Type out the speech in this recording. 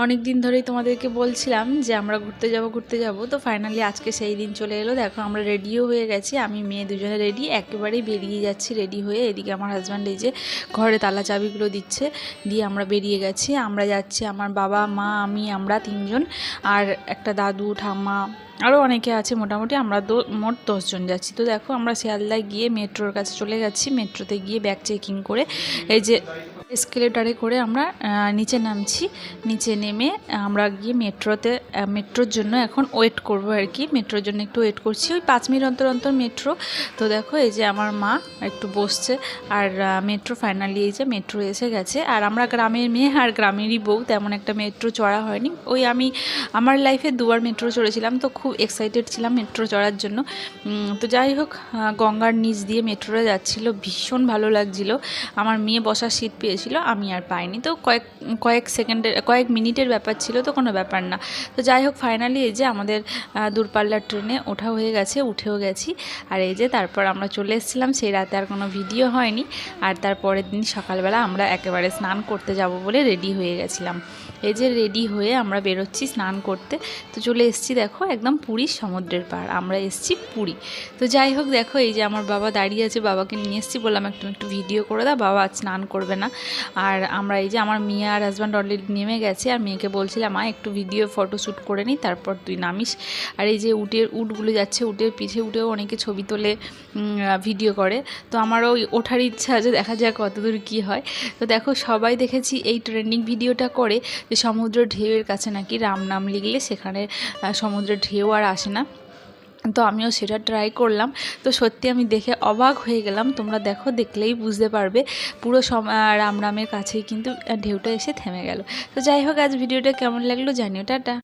অনেক দিন ধরেই তোমাদেরকে বলছিলাম যে আমরা ঘুরতে যাব, তো ফাইনালি আজকে সেই দিন চলে এলো। দেখো আমরা রেডিও হয়ে গেছি, আমি মেয়ে দুজনে রেডি, একেবারেই বেরিয়ে যাচ্ছি রেডি হয়ে। এদিকে আমার হাজব্যান্ড এই যে ঘরে তালা চাবিগুলো দিচ্ছে, দিয়ে আমরা বেরিয়ে গেছি। আমরা যাচ্ছি, আমার বাবা মা আমি, আমরা তিনজন, আর একটা দাদু ঠাম্মা, আরও অনেকে আছে। মোটামুটি আমরা মোট 10 জন যাচ্ছি। তো দেখো আমরা শিয়ালদায় গিয়ে মেট্রোর কাছে চলে গেছি। মেট্রোতে গিয়ে ব্যাগ চেকিং করে এই যে এসকেলেটারে করে আমরা নিচে নামছি। নিচে নেমে আমরা গিয়ে মেট্রোর জন্য এখন ওয়েট করব আর কি। মেট্রোর জন্য একটু ওয়েট করছি, ওই 5 মিনিট অন্তর অন্তর মেট্রো। তো দেখো এই যে আমার মা একটু বসছে, আর মেট্রো ফাইনালি এই যে মেট্রো এসে গেছে। আর আমরা গ্রামের মেয়ে আর গ্রামেরই বউ, তেমন একটা মেট্রো চড়া হয়নি। ওই আমি আমার লাইফে 2বার মেট্রো চড়েছিলাম, তো খুব এক্সাইটেড ছিলাম মেট্রো চড়ার জন্য। তো যাই হোক, গঙ্গার নিচ দিয়ে মেট্রোটা যাচ্ছিলো, ভীষণ ভালো লাগছিলো। আমার মেয়ে বসার সিট পেয়েছিল, আমি আর পাইনি। তো কয়েক মিনিটের ব্যাপার ছিল, তো কোনো ব্যাপার না। তো যাই হোক ফাইনালি এই যে আমাদের দূরপাল্লার ট্রেনে ওঠা হয়ে গেছে, উঠেও গেছি। আর এই যে তারপর আমরা চলে এসেছিলাম। সেই রাতে আর কোনো ভিডিও হয়নি। আর তারপরের দিন সকালবেলা আমরা একেবারে স্নান করতে যাব বলে রেডি হয়ে গেছিলাম। এই যে রেডি হয়ে আমরা বেরোচ্ছি স্নান করতে। তো চলে এসেছি দেখো একদম পুরীর সমুদ্রের পাড়, আমরা এসেছি পুরী। তো যাই হোক দেখো এই যে আমার বাবা দাঁড়িয়ে আছে, বাবাকে নিয়ে এসেছি, বললাম একটু ভিডিও করে দাও, বাবা আজ স্নান করবে না। আর আমরা এই যে আমার মেয়ে আর হাজব্যান্ড অলরেডি নেমে গেছে, আর মেয়েকে বলছিলাম মা একটু ভিডিও ফটো শ্যুট করে নিই, তারপর তুই নামিস। আর এই যে উটগুলো যাচ্ছে, উটের পিঠে উঠেও অনেকে ছবি তোলে, ভিডিও করে। তো আমারও ওঠার ইচ্ছা আছে, দেখা যাক কতদূর কী হয়। তো দেখো সবাই দেখেছি এই ট্রেন্ডিং ভিডিওটা করে যে সমুদ্র ঢেউয়ের কাছে নাকি রাম নাম লিখলে সেখানে সমুদ্রের ঢেউ আর আসে না। তো আমিও সেটা ট্রাই করলাম। তো সত্যি আমি দেখে অবাক হয়ে গেলাম। তোমরা দেখো, দেখলেই বুঝতে পারবে পুরো রামরামের কাছেই কিন্তু ঢেউটা এসে থেমে গেল। তো যাই হোক, আজ ভিডিওটা কেমন লাগলো জানিও। টাটা।